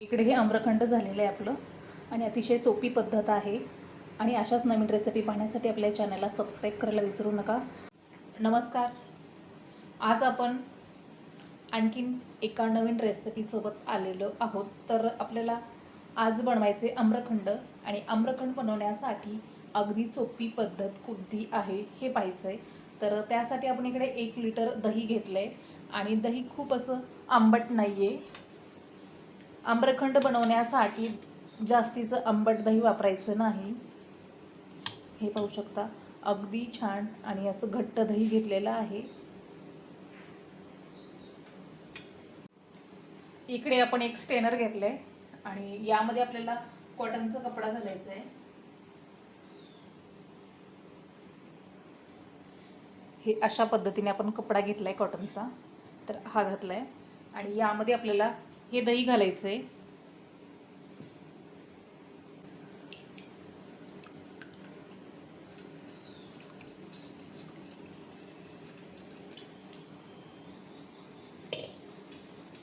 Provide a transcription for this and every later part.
इकडे हे आम्रखंड झालेलं आहे आपलं आणि अतिशय सोपी पद्धत आहे. आणि अशाच नवीन रेसिपी पाहण्यासाठी आपल्या चॅनलला सबस्क्राईब करायला विसरू नका. नमस्कार. आज आपण आणखीन एका नवीन रेसिपीसोबत आलेलो आहोत. तर आपल्याला आज बनवायचे आम्रखंड आणि आम्रखंड बनवण्यासाठी अगदी सोपी पद्धत कोणती आहे हे पाहायचं आहे. तर त्यासाठी आपण इकडे 1 लिटर दही घेतलं आहे आणि दही खूप असं आंबट नाही आहे. आम्रखंड बनवण्यासाठी जास्तीचं आंबट दही वापरायचं नाही. हे पाहू शकता, अगदी छान आणि असं घट्ट दही घेतलेलं आहे. इकडे आपण एक स्ट्रेनर घेतलंय आणि यामध्ये आपल्याला कॉटनचा कपडा घालायचा आहे. हे अशा पद्धतीने आपण कपडा घेतलाय कॉटनचा, तर हा घातलाय आणि यामध्ये आपल्याला हे दही घालायचं आहे.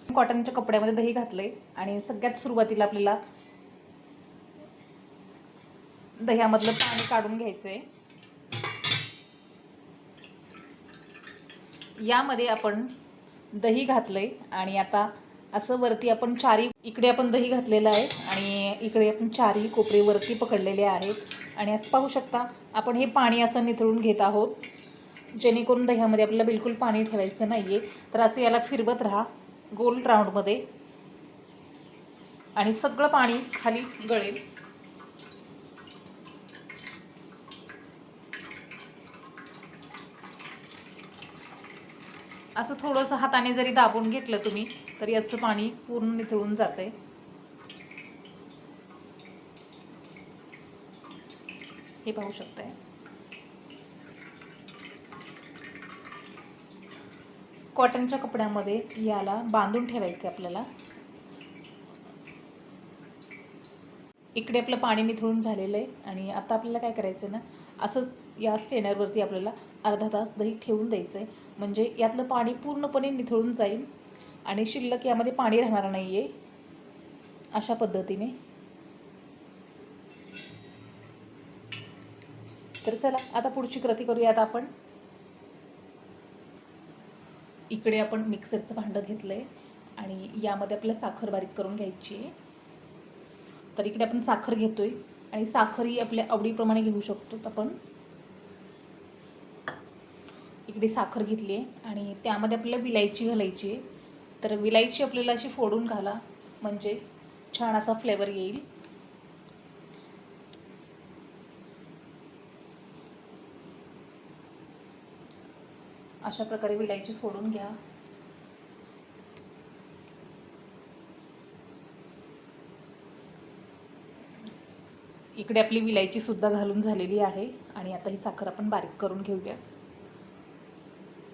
कॉटनच्या कपड्यामध्ये दही घातलंय आणि सगळ्यात सुरुवातीला आपल्याला दह्यामधलं पाणी काढून घ्यायचंय. यामध्ये आपण दही घातलंय आणि आता असं वरती आपण इकडे आपण दही घातलेलं आहे आणि इकडे आपण चारही कोपरे वरती पकडलेले आहेत. आणि असं पाहू शकता, आपण हे पाणी असं निथळून घेत आहोत, जेणेकरून दह्यामध्ये आपल्याला बिलकुल पाणी ठेवायचं नाहीये. तर असं याला फिरवत राहा गोल राऊंडमध्ये आणि सगळं पाणी खाली गळेल. असं थोडंसं हाताने जरी दाबून घेतलं तुम्ही तर याचं पाणी पूर्ण निथळून जातंय. हे पाहू शकताय. कॉटनच्या कपड्यामध्ये याला बांधून ठेवायचं आपल्याला. इकडे आपलं पाणी निथळून झालेलं आहे आणि आता आपल्याला काय करायचं ना, असंच या स्ट्रेनरवरती आपल्याला अर्धा तास दही ठेवून द्यायचं आहे. म्हणजे यातलं पाणी पूर्णपणे निथळून जाईल आणि शिल्लक यामध्ये पाणी राहणार नाही आहे. अशा पद्धतीने. तर चला आता पुढची कृती करूयात आपण. इकडे आपण मिक्सरचं भांडं घेतलं आहे आणि यामध्ये आपल्याला साखर बारीक करून घ्यायची आहे. तर इकडे आपण साखर घेतोय आणि साखर ही आपल्या आवडीप्रमाणे घेऊ शकतो आपण. इकडे साखर घेतली आहे आणि त्यामध्ये आपल्याला विलायची घालायची आहे. तर विलायची आपल्याला अशी फोडून घाला, म्हणजे छान असा फ्लेवर येईल. अशा प्रकारे विलायची फोडून घ्या. इकडे आपली विलायची सुद्धा घालून झालेली आहे आणि आता ही साखर आपण बारीक करून घेऊया.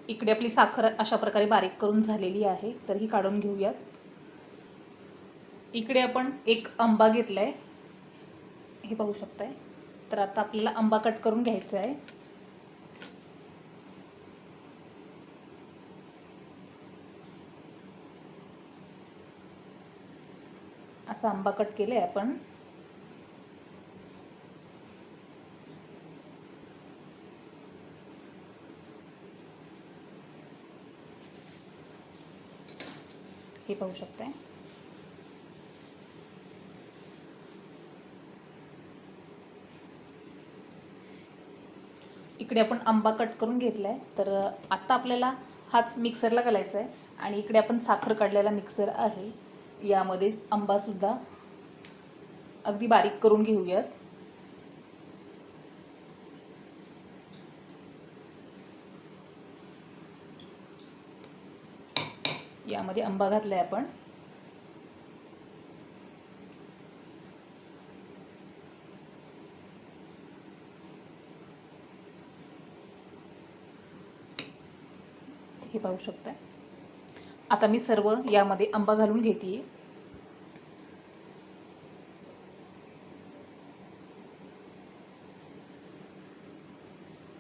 इकडे आपली साखर अशा प्रकारे बारीक करून झालेली आहे, तर ही काढून घेऊयात. इकडे आपण एक आंबा घेतलाय, हे पाहू शकताय. तर आता आपल्याला आंबा कट करून घ्यायचा आहे. असा आंबा कट केलाय आपण. हे पाहू शकताय. इकडे आपण आंबा कट करून घेतलाय. तर आता आपल्याला हाच मिक्सरला घालायचा आहे आणि इकडे आपण साखर काढलेला मिक्सर आहे, यामध्येच आंबा सुद्धा अगदी बारीक करून घेऊयात. यामध्ये आंबा घातलाय आपण. हे पाहू शकताय. आता मी सर्व यामध्ये आंबा घालून घेते.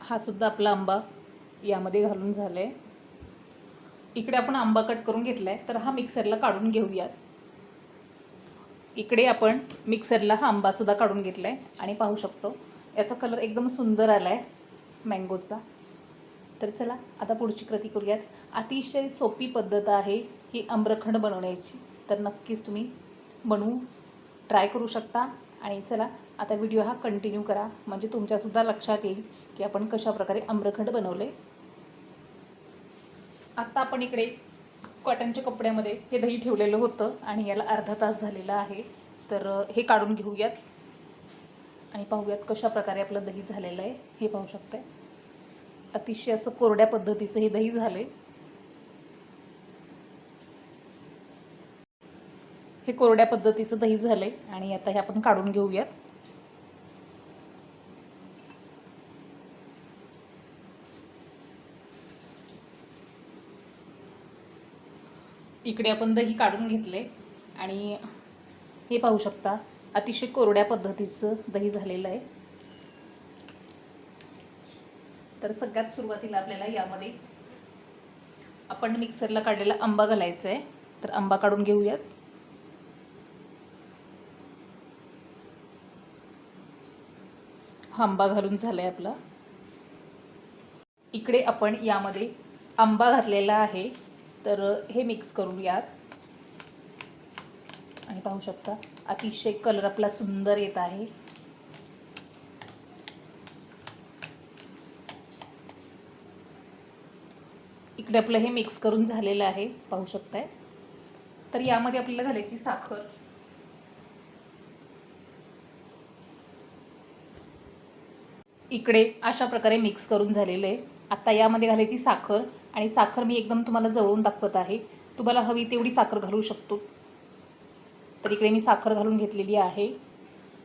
हा सुद्धा आपला आंबा यामध्ये घालून झालाय. इकडे आपण आंबा कट करून घेतलाय, तर हा मिक्सरला काढून घेऊयात. इकडे आपण मिक्सरला हा आंबासुद्धा काढून घेतला आहे आणि पाहू शकतो याचा कलर एकदम सुंदर आला आहे मँगोचा. तर चला आता पुढची कृती करूयात. अतिशय सोपी पद्धत आहे ही आम्रखंड बनवण्याची, तर नक्कीच तुम्ही बनवून ट्राय करू शकता. आणि चला आता व्हिडिओ हा कंटिन्यू करा, म्हणजे तुमच्यासुद्धा लक्षात येईल की आपण कशाप्रकारे आम्रखंड बनवले. आत्ता आपण इकडे कॉटनच्या कपड्यामध्ये हे दही ठेवलेलं होतं आणि याला अर्धा तास झालेला आहे. तर हे काढून घेऊयात आणि पाहूयात कशा प्रकारे आपलं दही झालेलं आहे. हे पाहू शकताय अतिशय असं कोरड्या पद्धतीचं हे दही झाले. हे कोरड्या पद्धतीचं दही झाले आणि आता हे आपण काढून घेऊयात. इकडे आपण दही काढून घेतले आणि हे पाहू शकता अतिशय कोरड्या पद्धतीचं दही झालेलं आहे. तर सगळ्यात सुरुवातीला आपल्याला यामध्ये आपण मिक्सरला काढलेला आंबा घालायचा आहे. तर आंबा काढून घेऊयात. हा आंबा घालून झालाय आपला. इकडे आपण यामध्ये आंबा घातलेला आहे, तर हे मिक्स करूयात आणि पाहू शकता अतिशय कलर आपला सुंदर येत आहे. इकडे आपलं हे मिक्स करून झालेलं आहे पाहू शकताय. तर यामध्ये आपल्याला घालायची साखर. इकडे अशा प्रकारे मिक्स करून झालेलं आहे. आता यामध्ये घालायची साखर आणि साखर मी एकदम तुम्हाला जवळून दाखवत आहे. तुम्हाला हवी तेवढी साखर घालू शकतो. तर इकडे मी साखर घालून घेतलेली आहे.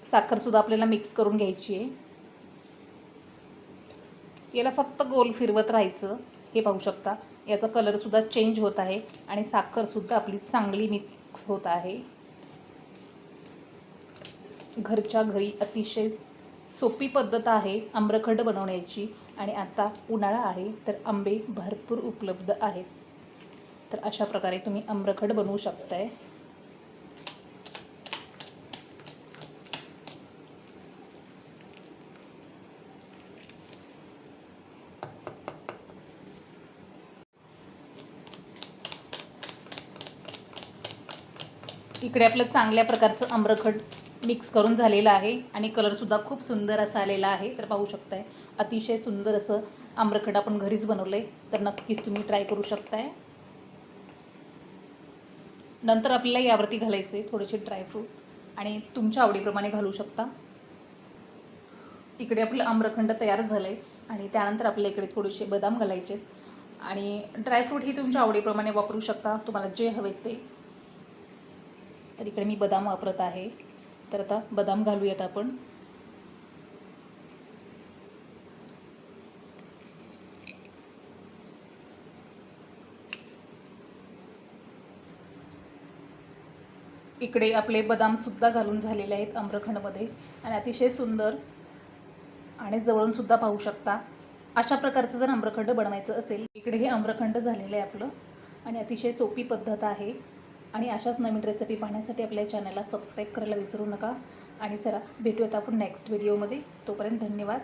साखरसुद्धा आपल्याला मिक्स करून घ्यायची आहे. याला फक्त गोल फिरवत राहायचं. हे पाहू शकता याचा कलरसुद्धा चेंज होत आहे आणि साखरसुद्धा आपली चांगली मिक्स होत आहे. घरच्या घरी अतिशय सोपी पद्धत आहे आम्रखंड बनवण्याची. आणि आता उन्हाळा आहे तर आंबे भरपूर उपलब्ध आहेत. तर अशा प्रकारे तुम्ही आम्रखंड बनवू शकताय. इकडे आपलं चांगल्या प्रकारचं आम्रखंड मिक्स करून झालेलं आहे आणि कलरसुद्धा खूप सुंदर असा आलेला आहे. तर पाहू शकताय अतिशय सुंदर असं आम्रखंड आपण घरीच बनवलं आहे. तर नक्कीच तुम्ही ट्राय करू शकताय. नंतर आपल्याला यावरती घालायचे थोडेसे ड्रायफ्रूट आणि तुमच्या आवडीप्रमाणे घालू शकता. इकडे आपलं आम्रखंड तयार झालं आहे आणि त्यानंतर आपल्याला इकडे थोडेसे बदाम घालायचे आणि ड्रायफ्रूट ही तुमच्या आवडीप्रमाणे वापरू शकता, तुम्हाला जे हवे ते. तर इकडे मी बदाम वापरत आहे. तर आता बदाम घालूयात आपण. इकडे आपले बदामसुद्धा घालून झालेले आहेत आम्रखंडमध्ये आणि अतिशय सुंदर आणि जवळूनसुद्धा पाहू शकता. अशा प्रकारचं जर आम्रखंड बनवायचं असेल, इकडे हे आम्रखंड झालेलं आहे आपलं आणि अतिशय सोपी पद्धत आहे. आणि अशाच नवीन रेसिपी पाहण्यासाठी आपल्या चॅनलला सबस्क्राईब करायला विसरू नका. आणि चला भेटूयात आपण नेक्स्ट व्हिडिओमध्ये. तोपर्यंत धन्यवाद.